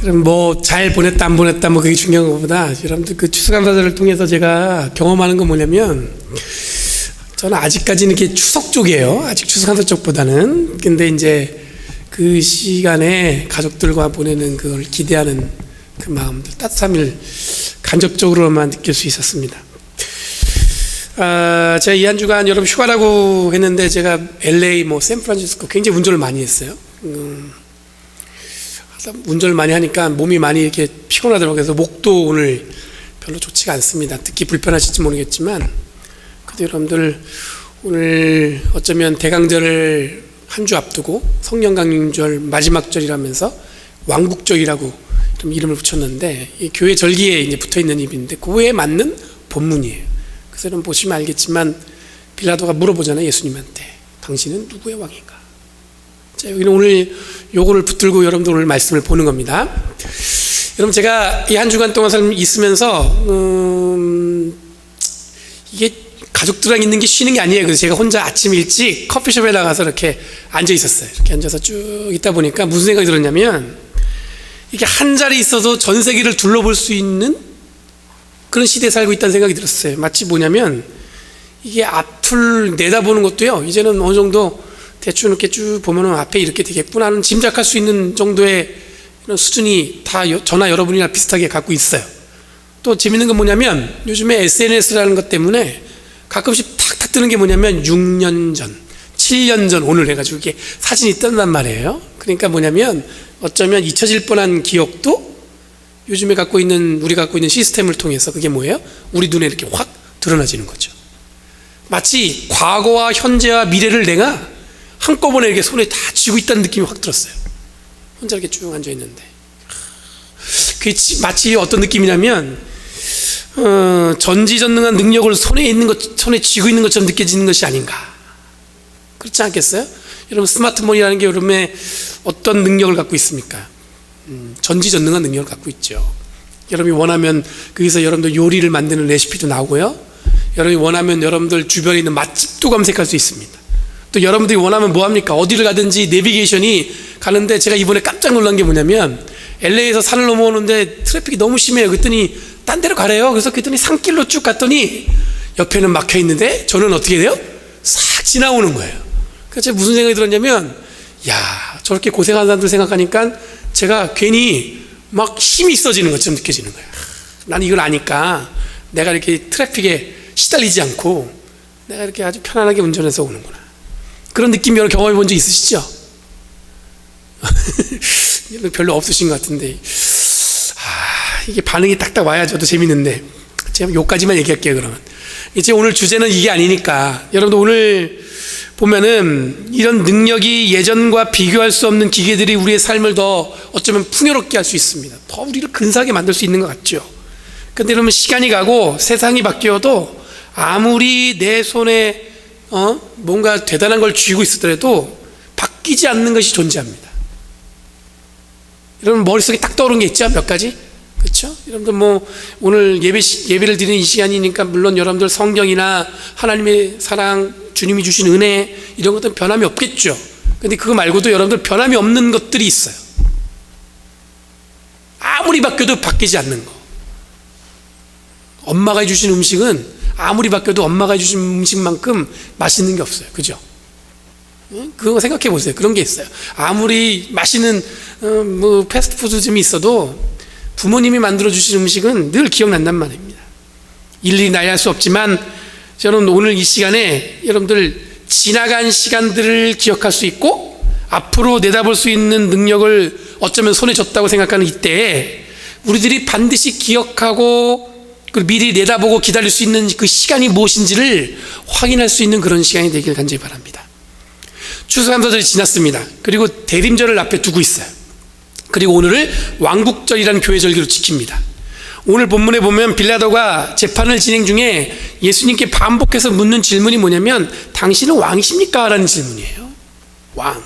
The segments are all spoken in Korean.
여러분 뭐 잘 보냈다 안 보냈다 뭐 그게 중요한 것보다 여러분들 그 추수감사절을 통해서 제가 경험하는 건 뭐냐면, 저는 아직까지는 이렇게 추석 쪽이에요. 아직 추수감사 쪽보다는. 근데 이제 그 시간에 가족들과 보내는 그걸 기대하는 그 마음들, 따뜻함을 간접적으로만 느낄 수 있었습니다. 제가 이 한 주간 여러분 휴가라고 했는데, 제가 LA, 샌프란시스코 굉장히 운전을 많이 했어요. 운전을 많이 하니까 몸이 많이 이렇게 피곤하더라고요. 그래서 목도 오늘 별로 좋지가 않습니다. 듣기 불편하실지 모르겠지만, 그래도 여러분들 오늘 어쩌면 대강절을 한 주 앞두고 성령강림절 마지막 절이라면서 왕국절이라고 좀 이름을 붙였는데, 이 교회 절기에 이제 붙어 있는 입인데 그에 맞는 본문이에요. 그래서 여러분 보시면 알겠지만, 빌라도가 물어보잖아요, 예수님한테. 당신은 누구의 왕인가? 자, 여기는 오늘 요거를 붙들고 여러분들 오늘 말씀을 보는 겁니다. 여러분, 제가 이 한 주간 동안 있으면서 이게 가족들이랑 있는 게 쉬는 게 아니에요. 그래서 제가 혼자 아침 일찍 커피숍에 나가서 이렇게 앉아 있었어요. 이렇게 앉아서 쭉 있다 보니까 무슨 생각이 들었냐면, 이게 한 자리 있어도 전 세계를 둘러볼 수 있는 그런 시대에 살고 있다는 생각이 들었어요. 마치 뭐냐면, 이게 앞을 내다보는 것도요, 이제는 어느 정도 대충 이렇게 쭉 보면은 앞에 이렇게 되겠구나 하는 짐작할 수 있는 정도의 이런 수준이 다 저나 여러분이랑 비슷하게 갖고 있어요. 또 재밌는 건 뭐냐면, 요즘에 SNS라는 것 때문에 가끔씩 탁탁 뜨는 게 뭐냐면 6년 전, 7년 전 오늘 해가지고 이게 사진이 뜬단 말이에요. 그러니까 뭐냐면 어쩌면 잊혀질 뻔한 기억도 요즘에 우리가 갖고 있는 시스템을 통해서 그게 뭐예요? 우리 눈에 이렇게 확 드러나지는 거죠. 마치 과거와 현재와 미래를 내가 한꺼번에 이렇게 손에 다 쥐고 있다는 느낌이 확 들었어요. 혼자 이렇게 쭉 앉아 있는데, 그게 마치 어떤 느낌이냐면, 전지전능한 능력을 손에 쥐고 있는 것처럼 느껴지는 것이 아닌가. 그렇지 않겠어요? 여러분, 스마트폰이라는 게 여러분의 어떤 능력을 갖고 있습니까? 전지전능한 능력을 갖고 있죠. 여러분이 원하면 거기서 여러분들 요리를 만드는 레시피도 나오고요, 여러분이 원하면 여러분들 주변에 있는 맛집도 검색할 수 있습니다. 또 여러분들이 원하면 뭐합니까? 어디를 가든지 내비게이션이 가는데, 제가 이번에 깜짝 놀란 게 뭐냐면, LA에서 산을 넘어오는데 트래픽이 너무 심해요. 그랬더니 딴 데로 가래요. 그래서 그랬더니 산길로 쭉 갔더니 옆에는 막혀 있는데 저는 어떻게 돼요? 싹 지나오는 거예요. 그래서 제가 무슨 생각이 들었냐면, 야, 저렇게 고생하는 사람들 생각하니까 제가 괜히 막 힘이 있어지는 것처럼 느껴지는 거예요. 나는 이걸 아니까 내가 이렇게 트래픽에 시달리지 않고 내가 이렇게 아주 편안하게 운전해서 오는구나. 그런 느낌 여러 경험해 본 적 있으시죠? 별로 없으신 것 같은데, 이게 반응이 딱딱 와야 저도 재밌는데, 제가 요까지만 얘기할게요. 그러면 이제 오늘 주제는 이게 아니니까, 여러분들 오늘 보면은 이런 능력이 예전과 비교할 수 없는 기계들이 우리의 삶을 더 어쩌면 풍요롭게 할 수 있습니다. 더 우리를 근사하게 만들 수 있는 것 같죠. 근데 여러분, 시간이 가고 세상이 바뀌어도 아무리 내 손에 뭔가 대단한 걸 쥐고 있었더라도 바뀌지 않는 것이 존재합니다. 여러분, 머릿속에 딱 떠오른 게 있죠? 몇 가지? 그렇죠? 여러분들 오늘 예배를 드리는 이 시간이니까 물론 여러분들 성경이나 하나님의 사랑, 주님이 주신 은혜, 이런 것들은 변함이 없겠죠. 근데 그거 말고도 여러분들 변함이 없는 것들이 있어요. 아무리 바뀌어도 바뀌지 않는 거. 엄마가 해주신 음식은 아무리 바뀌어도 엄마가 해주신 음식만큼 맛있는 게 없어요. 그죠? 그거 생각해 보세요. 그런 게 있어요. 아무리 맛있는 패스트푸드점이 있어도 부모님이 만들어주신 음식은 늘 기억난단 말입니다. 일일이 나열할 수 없지만, 저는 오늘 이 시간에 여러분들 지나간 시간들을 기억할 수 있고 앞으로 내다볼 수 있는 능력을 어쩌면 손에 줬다고 생각하는 이때에 우리들이 반드시 기억하고 미리 내다보고 기다릴 수 있는 그 시간이 무엇인지를 확인할 수 있는 그런 시간이 되길 간절히 바랍니다. 추수감사절이 지났습니다. 그리고 대림절을 앞에 두고 있어요. 그리고 오늘을 왕국절이라는 교회 절기로 지킵니다. 오늘 본문에 보면 빌라도가 재판을 진행 중에 예수님께 반복해서 묻는 질문이 뭐냐면, 당신은 왕이십니까? 라는 질문이에요. 왕.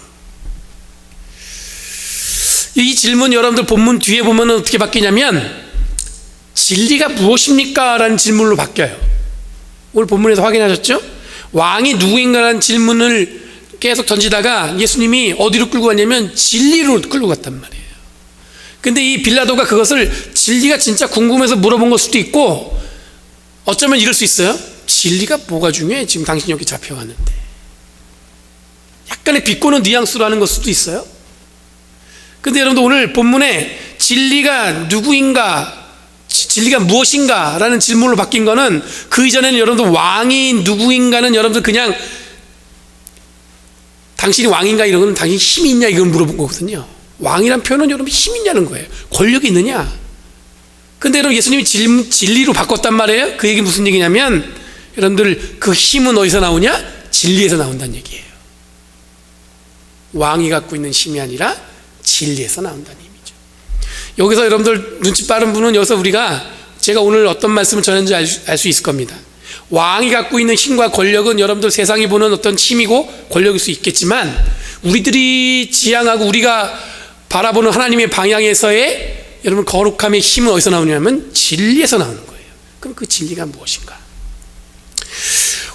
이 질문 여러분들 본문 뒤에 보면 어떻게 바뀌냐면, 진리가 무엇입니까? 라는 질문으로 바뀌어요. 오늘 본문에서 확인하셨죠? 왕이 누구인가라는 질문을 계속 던지다가 예수님이 어디로 끌고 갔냐면 진리로 끌고 갔단 말이에요. 근데 이 빌라도가 그것을 진리가 진짜 궁금해서 물어본 걸 수도 있고, 어쩌면 이럴 수 있어요. 진리가 뭐가 중요해? 지금 당신이 여기 잡혀갔는데. 약간의 비꼬는 뉘앙스로 하는 걸 수도 있어요. 근데 여러분들 오늘 본문에 진리가 누구인가, 진리가 무엇인가 라는 질문으로 바뀐 거는, 그 이전에는 여러분들 왕이 누구인가는 여러분들 그냥 당신이 왕인가 이런 건 당신이 힘이 있냐 이걸 물어본 거거든요. 왕이란 표현은 여러분 힘이 있냐는 거예요. 권력이 있느냐. 근데 여러분 예수님이 진리로 바꿨단 말이에요. 그 얘기 무슨 얘기냐면, 여러분들 그 힘은 어디서 나오냐? 진리에서 나온다는 얘기예요. 왕이 갖고 있는 힘이 아니라 진리에서 나온다는 의미죠. 여기서 여러분들 눈치 빠른 분은 여기서 우리가, 제가 오늘 어떤 말씀을 전했는지 알 수 있을 겁니다. 왕이 갖고 있는 힘과 권력은 여러분들 세상이 보는 어떤 힘이고 권력일 수 있겠지만, 우리들이 지향하고 우리가 바라보는 하나님의 방향에서의 여러분 거룩함의 힘은 어디서 나오냐면 진리에서 나오는 거예요. 그럼 그 진리가 무엇인가?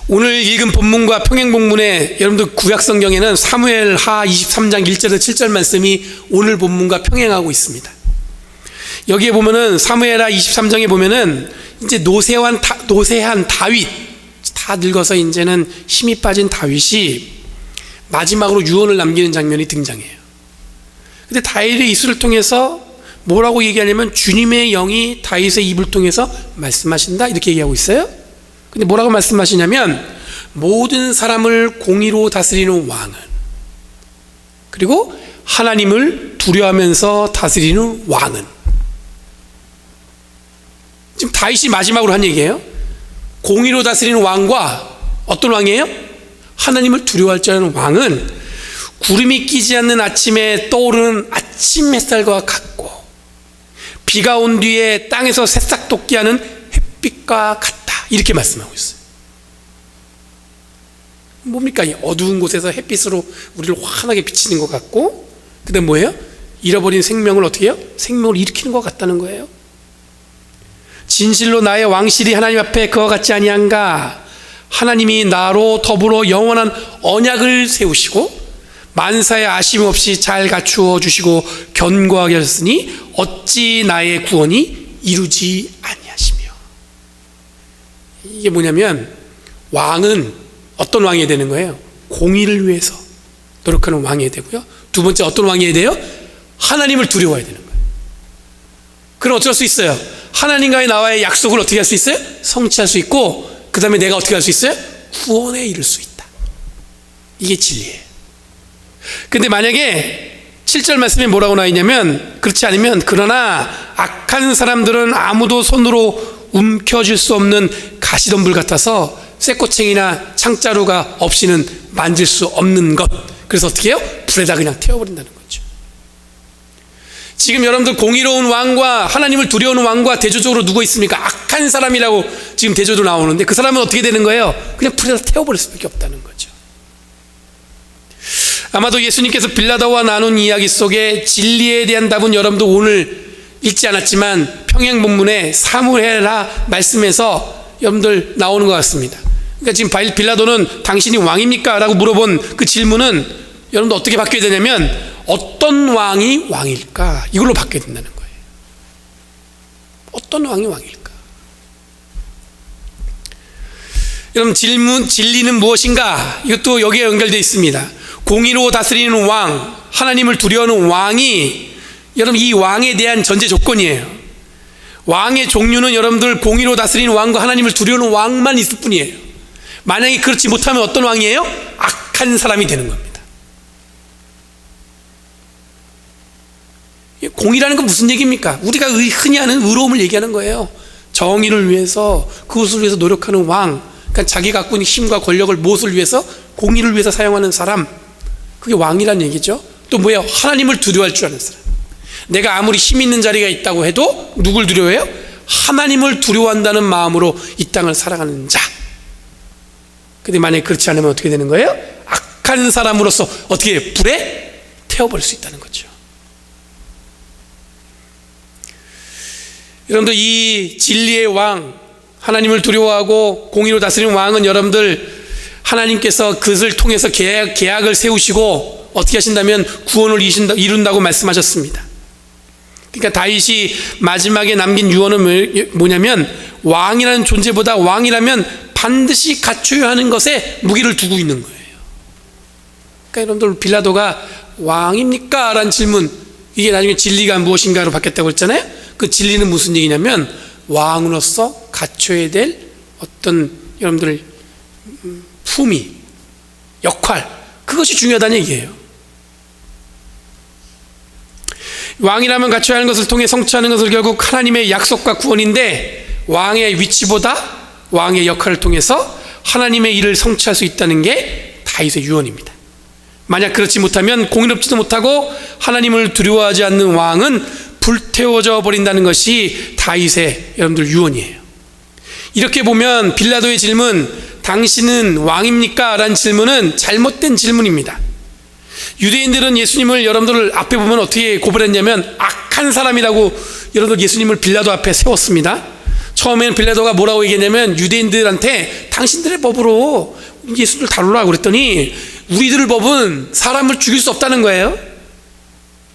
오늘 읽은 본문과 평행본문에 여러분들 구약성경에는 사무엘하 23장 1절에서 7절 말씀이 오늘 본문과 평행하고 있습니다. 여기에 보면은 사무엘하 23장에 보면은 이제 노쇠한 다윗, 다 늙어서 이제는 힘이 빠진 다윗이 마지막으로 유언을 남기는 장면이 등장해요. 근데 다윗의 입술을 통해서 뭐라고 얘기하냐면 주님의 영이 다윗의 입을 통해서 말씀하신다 이렇게 얘기하고 있어요. 근데 뭐라고 말씀하시냐면, 모든 사람을 공의로 다스리는 왕은, 그리고 하나님을 두려워하면서 다스리는 왕은. 지금 다윗이 마지막으로 한 얘기예요. 공의로 다스리는 왕과 어떤 왕이에요? 하나님을 두려워할 줄 아는 왕은 구름이 끼지 않는 아침에 떠오르는 아침 햇살과 같고, 비가 온 뒤에 땅에서 새싹 돋게하는 햇빛과 같다 이렇게 말씀하고 있어요. 뭡니까? 이 어두운 곳에서 햇빛으로 우리를 환하게 비치는 것 같고, 그 다음 뭐예요? 잃어버린 생명을 어떻게 해요? 생명을 일으키는 것 같다는 거예요. 진실로 나의 왕실이 하나님 앞에 그와 같지 아니한가? 하나님이 나로 더불어 영원한 언약을 세우시고 만사에 아심 없이 잘 갖추어 주시고 견고하게 하셨으니 어찌 나의 구원이 이루지 아니하시며. 이게 뭐냐면, 왕은 어떤 왕이 되는 거예요? 공의를 위해서 노력하는 왕이 되고요. 두 번째 어떤 왕이 돼요? 하나님을 두려워해야 되는 거예요. 그럼 어쩔 수 있어요? 하나님과의 나와의 약속을 어떻게 할 수 있어요? 성취할 수 있고, 그 다음에 내가 어떻게 할 수 있어요? 구원에 이를 수 있다. 이게 진리예요. 근데 만약에 7절 말씀에 뭐라고 나와 있냐면, 그렇지 않으면 그러나 악한 사람들은 아무도 손으로 움켜쥘 수 없는 가시덤불 같아서 쇠꼬챙이나 창자루가 없이는 만질 수 없는 것. 그래서 어떻게 해요? 불에다 그냥 태워버린다는 거죠. 지금 여러분들 공의로운 왕과 하나님을 두려워하는 왕과 대조적으로 누구 있습니까? 악한 사람이라고 지금 대조도 나오는데, 그 사람은 어떻게 되는 거예요? 그냥 불에다 태워버릴 수밖에 없다는 거죠. 아마도 예수님께서 빌라도와 나눈 이야기 속에 진리에 대한 답은 여러분도 오늘 읽지 않았지만 평행 본문에 사무엘하 말씀에서 여러분들 나오는 것 같습니다. 그러니까 지금 빌라도는 당신이 왕입니까? 라고 물어본 그 질문은 여러분들 어떻게 바뀌어야 되냐면, 어떤 왕이 왕일까? 이걸로 바뀌어야 된다는 거예요. 어떤 왕이 왕일까? 여러분, 진리는 무엇인가? 이것도 여기에 연결되어 있습니다. 공의로 다스리는 왕, 하나님을 두려워하는 왕이, 여러분 이 왕에 대한 전제 조건이에요. 왕의 종류는 여러분들 공의로 다스리는 왕과 하나님을 두려워하는 왕만 있을 뿐이에요. 만약에 그렇지 못하면 어떤 왕이에요? 악한 사람이 되는 겁니다. 공의라는 건 무슨 얘기입니까? 우리가 흔히 하는 의로움을 얘기하는 거예요. 정의를 위해서, 그것을 위해서 노력하는 왕, 그러니까 자기 갖고 있는 힘과 권력을 무엇을 위해서? 공의를 위해서 사용하는 사람, 그게 왕이란 얘기죠. 또 뭐예요? 하나님을 두려워할 줄 아는 사람. 내가 아무리 힘 있는 자리가 있다고 해도 누굴 두려워해요? 하나님을 두려워한다는 마음으로 이 땅을 살아가는 자. 근데 만약에 그렇지 않으면 어떻게 되는 거예요? 악한 사람으로서 어떻게 불에 태워버릴 수 있다는 거죠. 여러분들 이 진리의 왕, 하나님을 두려워하고 공의로 다스리는 왕은 여러분들 하나님께서 그것을 통해서 계약을 세우시고 어떻게 하신다면 구원을 이룬다고 말씀하셨습니다. 그러니까 다윗이 마지막에 남긴 유언은 뭐냐면, 왕이라는 존재보다 왕이라면 반드시 갖춰야 하는 것에 무게를 두고 있는 거예요. 그러니까 여러분들, 빌라도가 왕입니까? 라는 질문, 이게 나중에 진리가 무엇인가로 바뀌었다고 했잖아요. 그 진리는 무슨 얘기냐면 왕으로서 갖춰야 될 어떤 여러분들 품위, 역할, 그것이 중요하다는 얘기예요. 왕이라면 갖춰야 하는 것을 통해 성취하는 것을 결국 하나님의 약속과 구원인데, 왕의 위치보다 왕의 역할을 통해서 하나님의 일을 성취할 수 있다는 게 다윗의 유언입니다. 만약 그렇지 못하면, 공의롭지도 못하고 하나님을 두려워하지 않는 왕은 불태워져 버린다는 것이 다윗의 여러분들 유언이에요. 이렇게 보면 빌라도의 질문, 당신은 왕입니까? 라는 질문은 잘못된 질문입니다. 유대인들은 예수님을 여러분들 앞에 보면 어떻게 고발했냐면 악한 사람이라고 여러분들 예수님을 빌라도 앞에 세웠습니다. 처음에는 빌라도가 뭐라고 얘기했냐면, 유대인들한테 당신들의 법으로 예수를 다루라고 그랬더니 우리들 법은 사람을 죽일 수 없다는 거예요.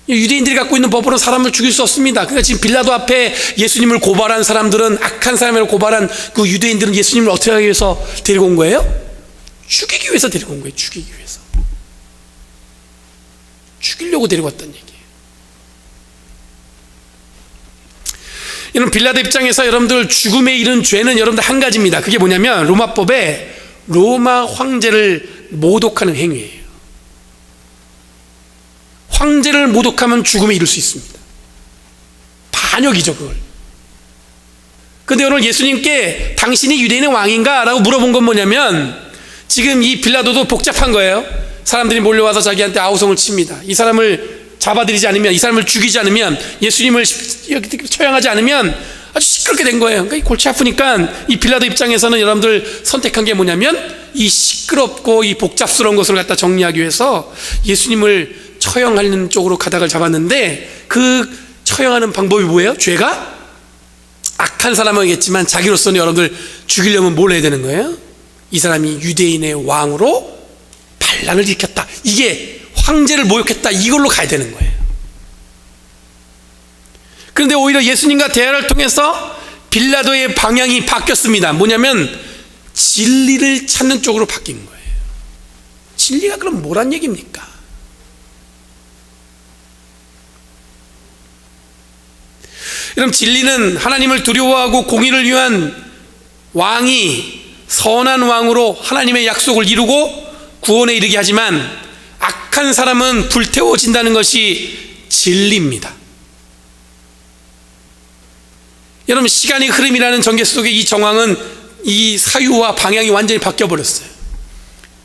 유대인들이 갖고 있는 법으로 사람을 죽일 수 없습니다. 그러니까 지금 빌라도 앞에 예수님을 고발한 사람들은, 악한 사람이라고 고발한 그 유대인들은 예수님을 어떻게 하기 위해서 데리고 온 거예요? 죽이기 위해서 데리고 온 거예요. 죽이기 위해서. 죽이려고 데리고 왔다는 얘기예요. 여러분, 빌라도 입장에서 여러분들 죽음에 이른 죄는 여러분들 한 가지입니다. 그게 뭐냐면 로마법에 로마 황제를 모독하는 행위예요. 황제를 모독하면 죽음에 이를 수 있습니다. 반역이죠, 그걸. 그런데 오늘 예수님께 당신이 유대인의 왕인가? 라고 물어본 건 뭐냐면, 지금 이 빌라도도 복잡한 거예요. 사람들이 몰려와서 자기한테 아우성을 칩니다. 이 사람을 잡아들이지 않으면, 이 사람을 죽이지 않으면, 예수님을 처형하지 않으면 아주 시끄럽게 된 거예요. 그러니까 골치 아프니까 이 빌라도 입장에서는 여러분들 선택한 게 뭐냐면, 이 시끄럽고 이 복잡스러운 것을 갖다 정리하기 위해서 예수님을 처형하는 쪽으로 가닥을 잡았는데, 그 처형하는 방법이 뭐예요? 죄가 악한 사람이겠지만 자기로서는 여러분들 죽이려면 뭘 해야 되는 거예요? 이 사람이 유대인의 왕으로 반란을 일으켰다, 이게 황제를 모욕했다, 이걸로 가야 되는 거예요. 그런데 오히려 예수님과 대화를 통해서 빌라도의 방향이 바뀌었습니다. 뭐냐면 진리를 찾는 쪽으로 바뀐 거예요. 진리가 그럼 뭐란 얘기입니까? 여러분, 진리는 하나님을 두려워하고 공의를 위한 왕이 선한 왕으로 하나님의 약속을 이루고 구원에 이르게 하지만, 악한 사람은 불태워진다는 것이 진리입니다. 여러분, 시간의 흐름이라는 전개 속에 이 정황은, 이 사유와 방향이 완전히 바뀌어버렸어요.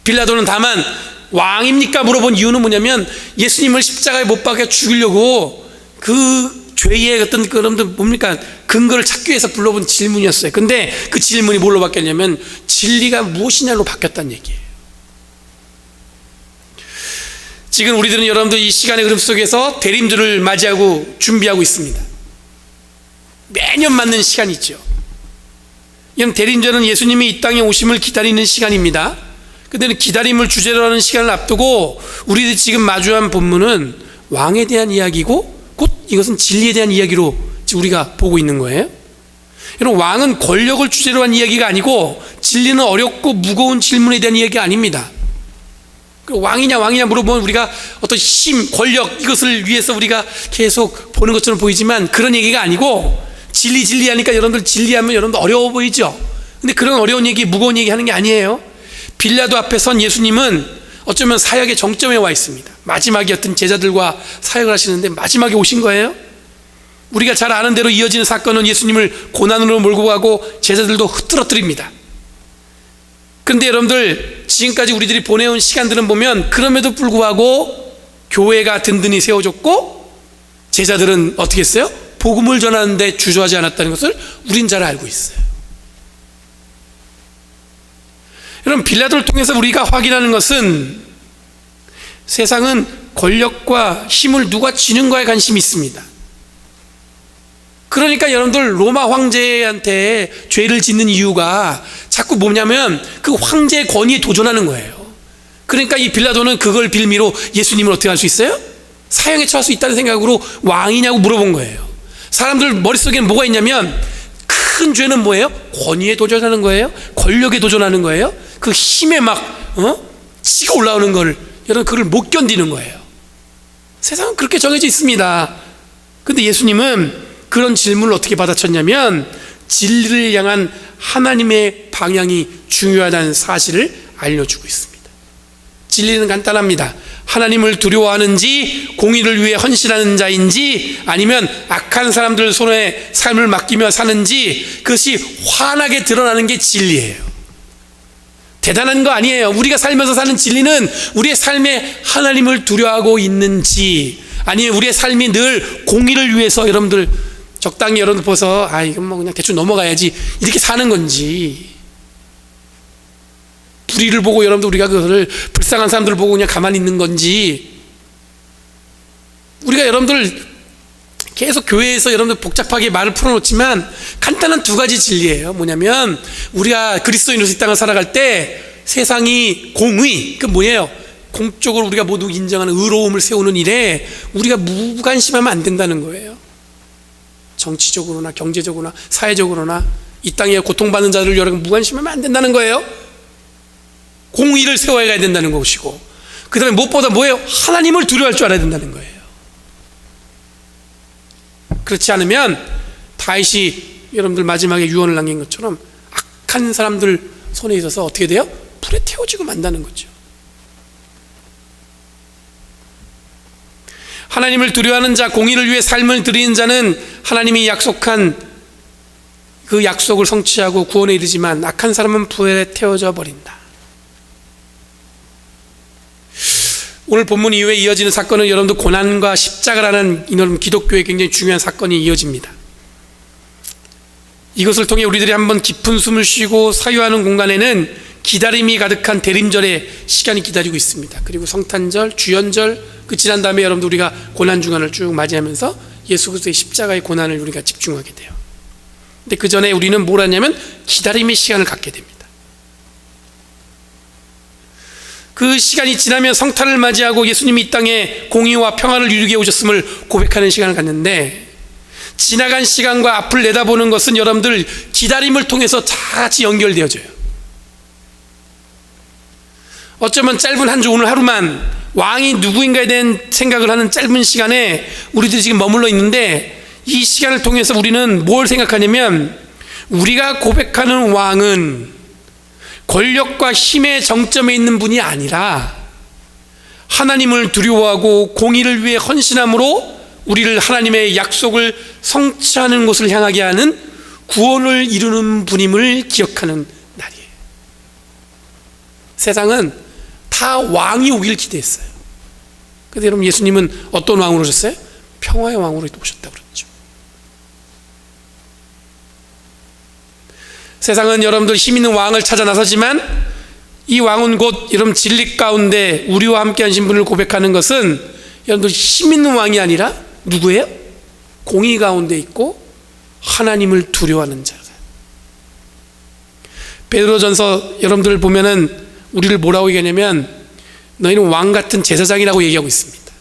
빌라도는 다만 왕입니까? 물어본 이유는 뭐냐면, 예수님을 십자가에 못 박아 죽이려고 그 죄의 어떤 여러분들 뭡니까? 근거를 찾기 위해서 불러본 질문이었어요. 근데 그 질문이 뭘로 바뀌었냐면 진리가 무엇이냐로 바뀌었다는 얘기예요. 지금 우리들은 여러분들 이 시간의 흐름 속에서 대림절을 맞이하고 준비하고 있습니다. 매년 맞는 시간이죠. 이런 대림절은 예수님이 이 땅에 오심을 기다리는 시간입니다. 근데 기다림을 주제로 하는 시간을 앞두고 우리들이 지금 마주한 본문은 왕에 대한 이야기고, 곧 이것은 진리에 대한 이야기로 우리가 보고 있는 거예요. 여러분, 왕은 권력을 주제로 한 이야기가 아니고, 진리는 어렵고 무거운 질문에 대한 이야기가 아닙니다. 왕이냐 물어보면 우리가 어떤 힘, 권력, 이것을 위해서 우리가 계속 보는 것처럼 보이지만 그런 얘기가 아니고, 진리 하니까 여러분들 진리하면 여러분들 어려워 보이죠. 근데 그런 어려운 얘기, 무거운 얘기 하는 게 아니에요. 빌라도 앞에 선 예수님은 어쩌면 사역의 정점에 와 있습니다. 마지막이었던 제자들과 사역을 하시는데 마지막에 오신 거예요. 우리가 잘 아는 대로 이어지는 사건은 예수님을 고난으로 몰고 가고 제자들도 흩뜨러뜨립니다. 그런데 여러분들, 지금까지 우리들이 보내온 시간들은 보면 그럼에도 불구하고 교회가 든든히 세워졌고, 제자들은 어떻게 했어요? 복음을 전하는데 주저하지 않았다는 것을 우린 잘 알고 있어요. 여러분, 빌라도를 통해서 우리가 확인하는 것은 세상은 권력과 힘을 누가 쥐는가에 관심이 있습니다. 그러니까 여러분들 로마 황제한테 죄를 짓는 이유가 자꾸 뭐냐면 그 황제의 권위에 도전하는 거예요. 그러니까 이 빌라도는 그걸 빌미로 예수님을 어떻게 할 수 있어요? 사형에 처할 수 있다는 생각으로 왕이냐고 물어본 거예요. 사람들 머릿속에는 뭐가 있냐면 큰 죄는 뭐예요? 권위에 도전하는 거예요. 권력에 도전하는 거예요. 그 힘에 막 치가 올라오는 걸 여러분 그걸 못 견디는 거예요. 세상은 그렇게 정해져 있습니다. 근데 예수님은 그런 질문을 어떻게 받아쳤냐면 진리를 향한 하나님의 방향이 중요하다는 사실을 알려주고 있습니다. 진리는 간단합니다. 하나님을 두려워하는지 공의를 위해 헌신하는 자인지 아니면 악한 사람들 손에 삶을 맡기며 사는지 그것이 환하게 드러나는 게 진리예요. 대단한 거 아니에요. 우리가 살면서 사는 진리는 우리의 삶에 하나님을 두려워하고 있는지 아니면 우리의 삶이 늘 공의를 위해서 여러분들 적당히 여러분들 보서 이건 뭐 그냥 대충 넘어가야지 이렇게 사는 건지 불의를 보고 여러분들 우리가 그것을 불쌍한 사람들을 보고 그냥 가만히 있는 건지 우리가 여러분들 계속 교회에서 여러분들 복잡하게 말을 풀어놓지만 간단한 두 가지 진리예요. 뭐냐면 우리가 그리스도인으로서 이 땅을 살아갈 때 세상이 공의, 그 뭐예요? 공적으로 우리가 모두 인정하는 의로움을 세우는 일에 우리가 무관심하면 안 된다는 거예요. 정치적으로나 경제적으로나 사회적으로나 이 땅에 고통받는 자들을 여러분 무관심하면 안 된다는 거예요. 공의를 세워야 된다는 것이고 그 다음에 무엇보다 뭐예요? 하나님을 두려워할 줄 알아야 된다는 거예요. 그렇지 않으면 다윗이 여러분들 마지막에 유언을 남긴 것처럼 악한 사람들 손에 있어서 어떻게 돼요? 불에 태워지고 만다는 거죠. 하나님을 두려워하는 자, 공의를 위해 삶을 드리는 자는 하나님이 약속한 그 약속을 성취하고 구원에 이르지만 악한 사람은 불에 태워져 버린다. 오늘 본문 이후에 이어지는 사건은 여러분들 고난과 십자가라는 이런 기독교의 굉장히 중요한 사건이 이어집니다. 이것을 통해 우리들이 한번 깊은 숨을 쉬고 사유하는 공간에는 기다림이 가득한 대림절의 시간이 기다리고 있습니다. 그리고 성탄절, 주연절 그 지난 다음에 여러분들 우리가 고난 주간을 쭉 맞이하면서 예수 그리스도의 십자가의 고난을 우리가 집중하게 돼요. 근데 그 전에 우리는 뭘 하냐면 기다림의 시간을 갖게 됩니다. 그 시간이 지나면 성탄을 맞이하고 예수님이 이 땅에 공의와 평화를 이루게 오셨음을 고백하는 시간을 갖는데 지나간 시간과 앞을 내다보는 것은 여러분들 기다림을 통해서 다 같이 연결되어져요. 어쩌면 짧은 한 주 오늘 하루만 왕이 누구인가에 대한 생각을 하는 짧은 시간에 우리들이 지금 머물러 있는데 이 시간을 통해서 우리는 뭘 생각하냐면 우리가 고백하는 왕은 권력과 힘의 정점에 있는 분이 아니라 하나님을 두려워하고 공의를 위해 헌신함으로 우리를 하나님의 약속을 성취하는 곳을 향하게 하는 구원을 이루는 분임을 기억하는 날이에요. 세상은 다 왕이 오길 기대했어요. 그런데 여러분 예수님은 어떤 왕으로 오셨어요? 평화의 왕으로 오셨다고 그랬죠. 세상은 여러분들 힘 있는 왕을 찾아 나서지만 이 왕은 곧 여러분 진리 가운데 우리와 함께 하신 분을 고백하는 것은 여러분들 힘 있는 왕이 아니라 누구예요? 공의 가운데 있고 하나님을 두려워하는 자. 베드로전서 여러분들 보면은 우리를 뭐라고 얘기하냐면 너희는 왕 같은 제사장이라고 얘기하고 있습니다.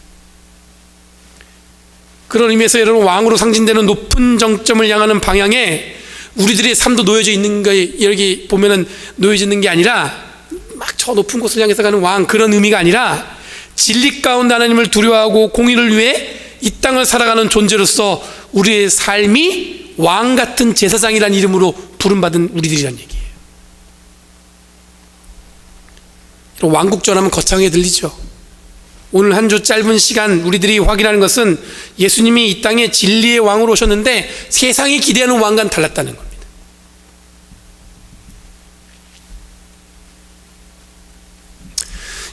그런 의미에서 여러분 왕으로 상징되는 높은 정점을 향하는 방향에 우리들의 삶도 놓여져 있는 거에 여기 보면은 놓여져 있는 게 아니라 막 저 높은 곳을 향해서 가는 왕 그런 의미가 아니라 진리 가운데 하나님을 두려워하고 공의를 위해 이 땅을 살아가는 존재로서 우리의 삶이 왕 같은 제사장이라는 이름으로 부름받은 우리들이란 얘기예요. 왕국전하면 거창하게 들리죠. 오늘 한 주 짧은 시간 우리들이 확인하는 것은 예수님이 이 땅에 진리의 왕으로 오셨는데 세상이 기대하는 왕과는 달랐다는 겁니다.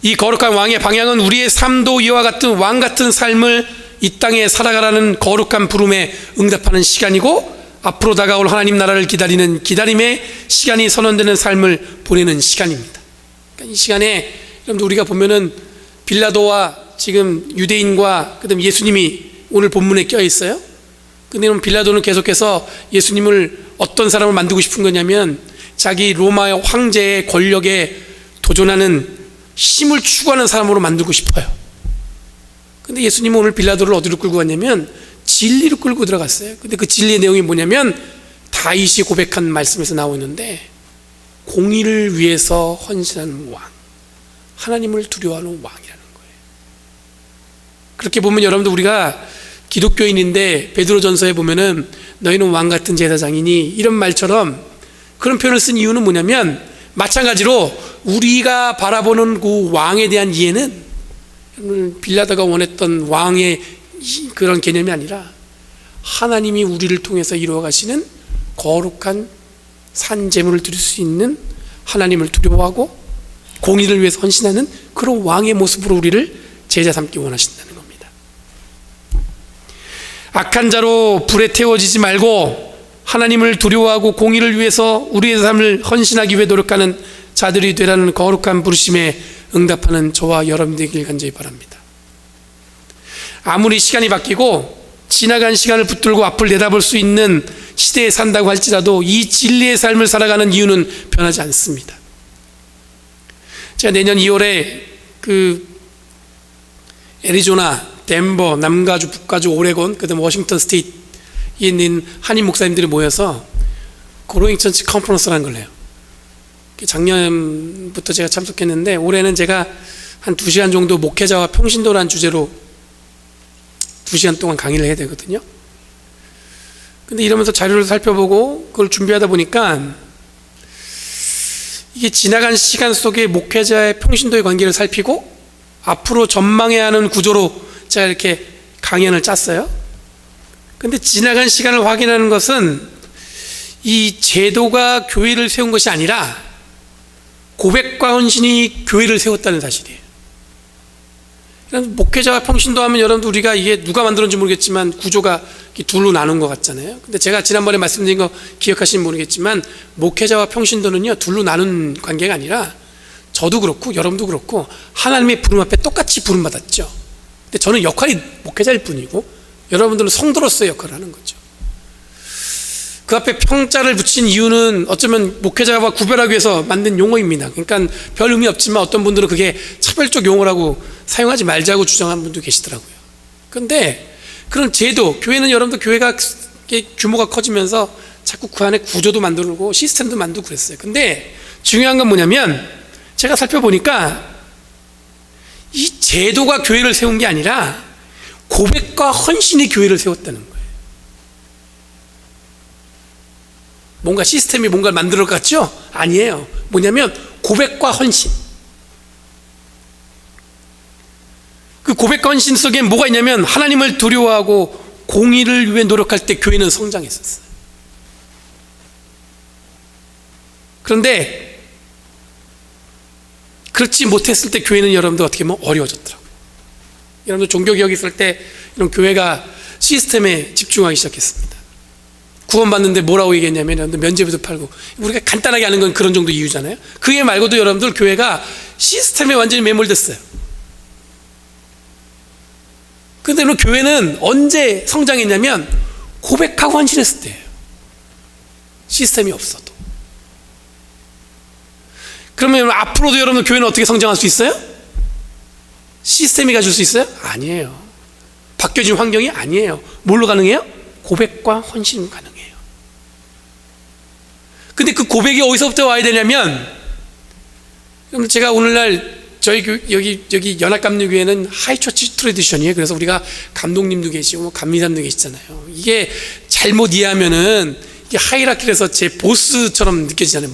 이 거룩한 왕의 방향은 우리의 삶도 이와 같은 왕 같은 삶을 이 땅에 살아가라는 거룩한 부름에 응답하는 시간이고 앞으로 다가올 하나님 나라를 기다리는 기다림의 시간이 선언되는 삶을 보내는 시간입니다. 그러니까 이 시간에 여러분들 우리가 보면은 빌라도와 지금 유대인과 그다음 예수님이 오늘 본문에 껴 있어요. 근데 이런 빌라도는 계속해서 예수님을 어떤 사람을 만들고 싶은 거냐면 자기 로마의 황제의 권력에 도전하는 힘을 추구하는 사람으로 만들고 싶어요. 근데 예수님은 오늘 빌라도를 어디로 끌고 갔냐면 진리로 끌고 들어갔어요. 근데 그 진리의 내용이 뭐냐면 다윗이 고백한 말씀에서 나오는데 공의를 위해서 헌신하는 왕, 하나님을 두려워하는 왕이라는 거예요. 그렇게 보면 여러분들 우리가 기독교인인데 베드로전서에 보면은 너희는 왕 같은 제사장이니 이런 말처럼 그런 표현을 쓴 이유는 뭐냐면 마찬가지로 우리가 바라보는 그 왕에 대한 이해는 빌라도가 원했던 왕의 그런 개념이 아니라 하나님이 우리를 통해서 이루어 가시는 거룩한 산 제물을 드릴 수 있는 하나님을 두려워하고 공의를 위해서 헌신하는 그런 왕의 모습으로 우리를 제자 삼기 원하신다는 겁니다. 악한 자로 불에 태워지지 말고 하나님을 두려워하고 공의를 위해서 우리의 삶을 헌신하기 위해 노력하는 자들이 되라는 거룩한 부르심에 응답하는 저와 여러분들 되길 간절히 바랍니다. 아무리 시간이 바뀌고 지나간 시간을 붙들고 앞을 내다볼 수 있는 시대에 산다고 할지라도 이 진리의 삶을 살아가는 이유는 변하지 않습니다. 제가 내년 2월에 그 애리조나, 덴버, 남가주, 북가주, 오레곤, 그다음 워싱턴 스테이트에 있는 한인 목사님들이 모여서 그로잉 처치 컨퍼런스라는 걸 해요. 작년부터 제가 참석했는데 올해는 제가 한 2시간 정도 목회자와 평신도라는 주제로 2시간 동안 강의를 해야 되거든요. 근데 이러면서 자료를 살펴보고 그걸 준비하다 보니까 이게 지나간 시간 속에 목회자의 평신도의 관계를 살피고 앞으로 전망해야 하는 구조로 제가 이렇게 강연을 짰어요. 근데 지나간 시간을 확인하는 것은 이 제도가 교회를 세운 것이 아니라 고백과 헌신이 교회를 세웠다는 사실이에요. 목회자와 평신도 하면 여러분들 우리가 이게 누가 만들었는지 모르겠지만 구조가 둘로 나눈 것 같잖아요. 근데 제가 지난번에 말씀드린 거 기억하시면 모르겠지만 목회자와 평신도는요 둘로 나눈 관계가 아니라 저도 그렇고 여러분도 그렇고 하나님의 부름 앞에 똑같이 부름받았죠. 근데 저는 역할이 목회자일 뿐이고 여러분들은 성도로서의 역할을 하는 거죠. 그 앞에 평자를 붙인 이유는 어쩌면 목회자와 구별하기 위해서 만든 용어입니다. 그러니까 별 의미 없지만 어떤 분들은 그게 차별적 용어라고 사용하지 말자고 주장하는 분도 계시더라고요. 그런데 그런 제도, 교회는 여러분들 교회가 규모가 커지면서 자꾸 그 안에 구조도 만들고 시스템도 만들고 그랬어요. 근데 중요한 건 뭐냐면 제가 살펴보니까 이 제도가 교회를 세운 게 아니라 고백과 헌신이 교회를 세웠다는 거예요. 뭔가 시스템이 뭔가를 만들어 갔죠? 아니에요. 뭐냐면 고백과 헌신. 그 고백과 헌신 속에 뭐가 있냐면 하나님을 두려워하고 공의를 위해 노력할 때 교회는 성장했었어요. 그런데 그렇지 못했을 때 교회는 여러분들 어떻게 보면 어려워졌더라고요. 여러분들 종교개혁 있을 때 이런 교회가 시스템에 집중하기 시작했습니다. 구원받는데 뭐라고 얘기했냐면 면죄부도 팔고 우리가 간단하게 하는 건 그런 정도 이유잖아요. 그게 말고도 여러분들 교회가 시스템에 완전히 매몰됐어요. 그런데 교회는 언제 성장했냐면 고백하고 헌신했을 때예요. 시스템이 없어도. 그러면 앞으로도 여러분 교회는 어떻게 성장할 수 있어요? 시스템이 가질 수 있어요? 아니에요. 바뀌어진 환경이 아니에요. 뭘로 가능해요? 고백과 헌신 가능해요. 근데 그 고백이 어디서부터 와야 되냐면 제가 오늘날 저희 여기 연합감리교회는 하이처치 트래디션이에요. 그래서 우리가 감독님도 계시고 감리사님도 계시잖아요. 이게 잘못 이해하면은 이게 하이라키에서 제 보스처럼 느껴지잖아요.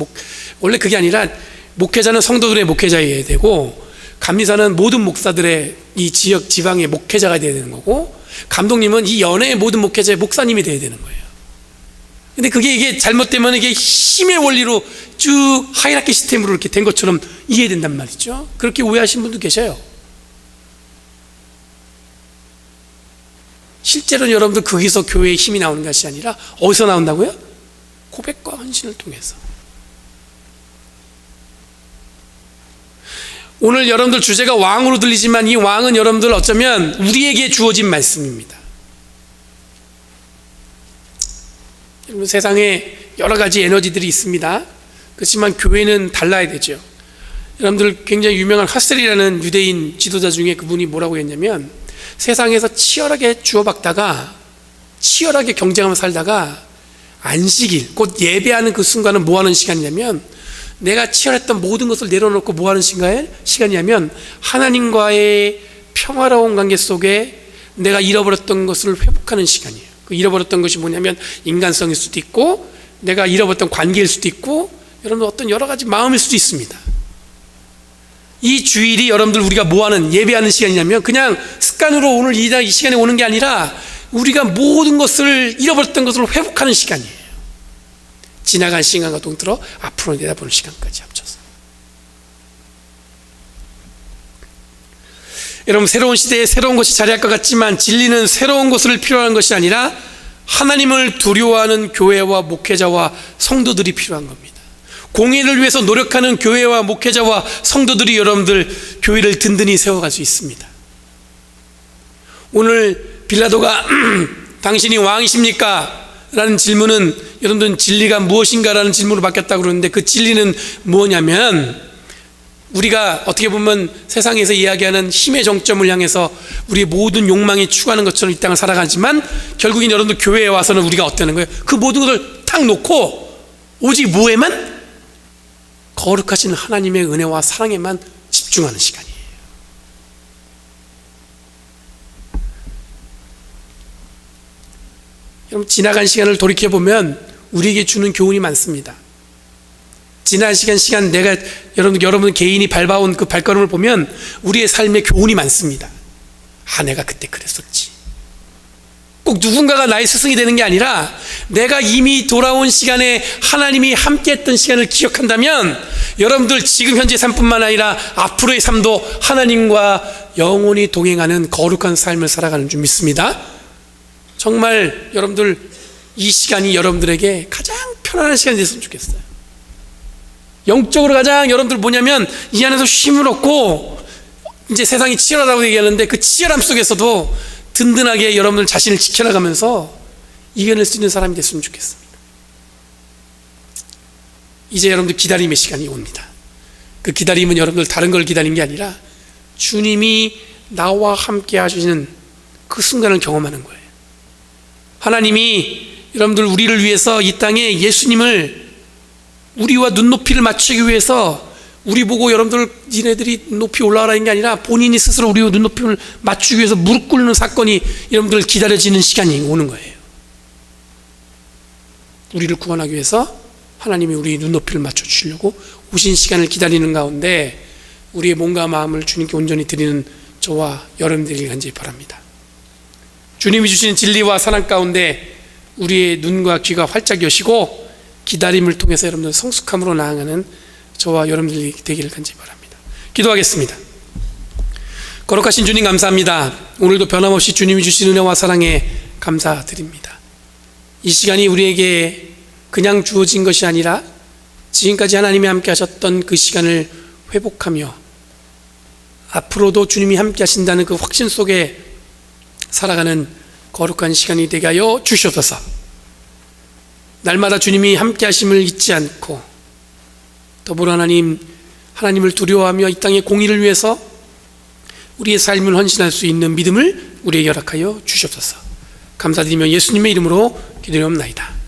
원래 그게 아니라 목회자는 성도들의 목회자여야 되고 감리사는 모든 목사들의 이 지역 지방의 목회자가 돼야 되는 거고 감독님은 이 연회의 모든 목회자의 목사님이 돼야 되는 거예요. 근데 이게 잘못되면 이게 힘의 원리로 쭉 하이라키 시스템으로 이렇게 된 것처럼 이해된단 말이죠. 그렇게 오해하신 분도 계셔요. 실제로는 여러분들 거기서 교회의 힘이 나오는 것이 아니라 어디서 나온다고요? 고백과 헌신을 통해서. 오늘 여러분들 주제가 왕으로 들리지만 이 왕은 여러분들 어쩌면 우리에게 주어진 말씀입니다. 세상에 여러 가지 에너지들이 있습니다. 그렇지만 교회는 달라야 되죠. 여러분들 굉장히 유명한 하셀이라는 유대인 지도자 중에 그분이 뭐라고 했냐면, 세상에서 치열하게 주워박다가 치열하게 경쟁하면서 살다가 안식일, 곧 예배하는 그 순간은 뭐 하는 시간이냐면, 내가 치열했던 모든 것을 내려놓고 뭐 하는 시간이냐면 하나님과의 평화로운 관계 속에 내가 잃어버렸던 것을 회복하는 시간이에요. 그 잃어버렸던 것이 뭐냐면 인간성일 수도 있고, 내가 잃어버렸던 관계일 수도 있고, 여러분 어떤 여러 가지 마음일 수도 있습니다. 이 주일이 여러분들 우리가 뭐 하는 예배하는 시간이냐면, 그냥 습관으로 오늘 이 시간에 오는 게 아니라 우리가 모든 것을 잃어버렸던 것을 회복하는 시간이에요. 지나간 시간과 동틀어 앞으로 내다보는 시간까지 합쳐서. 여러분, 새로운 시대에 새로운 것이 자리할 것 같지만 진리는 새로운 것을 필요한 것이 아니라 하나님을 두려워하는 교회와 목회자와 성도들이 필요한 겁니다. 공의를 위해서 노력하는 교회와 목회자와 성도들이 여러분들 교회를 든든히 세워갈 수 있습니다. 오늘 빌라도가 당신이 왕이십니까? 라는 질문은 여러분들은 진리가 무엇인가 라는 질문으로 바뀌었다고 그러는데, 그 진리는 뭐냐면, 우리가 어떻게 보면 세상에서 이야기하는 힘의 정점을 향해서 우리의 모든 욕망이 추구하는 것처럼 이 땅을 살아가지만, 결국엔 여러분들 교회에 와서는 우리가 어떠는 거예요? 그 모든 것을 탁 놓고 오직 뭐에만? 거룩하신 하나님의 은혜와 사랑에만 집중하는 시간이에요. 여러분, 지나간 시간을 돌이켜보면 우리에게 주는 교훈이 많습니다. 지난 시간 내가 여러분 개인이 밟아온 그 발걸음을 보면 우리의 삶에 교훈이 많습니다. 아, 내가 그때 그랬었지. 꼭 누군가가 나의 스승이 되는 게 아니라 내가 이미 돌아온 시간에 하나님이 함께했던 시간을 기억한다면, 여러분들 지금 현재 삶뿐만 아니라 앞으로의 삶도 하나님과 영원히 동행하는 거룩한 삶을 살아가는 줄 믿습니다. 정말 여러분들 이 시간이 여러분들에게 가장 편안한 시간이 됐으면 좋겠어요. 영적으로 가장 여러분들 뭐냐면, 이 안에서 쉼을 얻고, 이제 세상이 치열하다고 얘기하는데 그 치열함 속에서도 든든하게 여러분들 자신을 지켜나가면서 이겨낼 수 있는 사람이 됐으면 좋겠습니다. 이제 여러분들 기다림의 시간이 옵니다. 그 기다림은 여러분들 다른 걸 기다리는 게 아니라 주님이 나와 함께 하시는 그 순간을 경험하는 거예요. 하나님이 여러분들 우리를 위해서 이 땅에 예수님을 우리와 눈높이를 맞추기 위해서 우리 보고 여러분들 니네들이 높이 올라가라는 게 아니라 본인이 스스로 우리와 눈높이를 맞추기 위해서 무릎 꿇는 사건이 여러분들 기다려지는 시간이 오는 거예요. 우리를 구원하기 위해서 하나님이 우리 눈높이를 맞춰주시려고 오신 시간을 기다리는 가운데 우리의 몸과 마음을 주님께 온전히 드리는 저와 여러분들이 간절히 바랍니다. 주님이 주시는 진리와 사랑 가운데 우리의 눈과 귀가 활짝 여시고 기다림을 통해서 여러분들 성숙함으로 나아가는 저와 여러분들이 되기를 간절히 바랍니다. 기도하겠습니다. 거룩하신 주님, 감사합니다. 오늘도 변함없이 주님이 주신 은혜와 사랑에 감사드립니다. 이 시간이 우리에게 그냥 주어진 것이 아니라 지금까지 하나님이 함께 하셨던 그 시간을 회복하며 앞으로도 주님이 함께 하신다는 그 확신 속에 살아가는 거룩한 시간이 되게 하여 주시옵소서. 날마다 주님이 함께 하심을 잊지 않고 더불어 하나님을 두려워하며 이 땅의 공의를 위해서 우리의 삶을 헌신할 수 있는 믿음을 우리에게 허락하여 주시옵소서. 감사드리며 예수님의 이름으로 기도하옵나이다.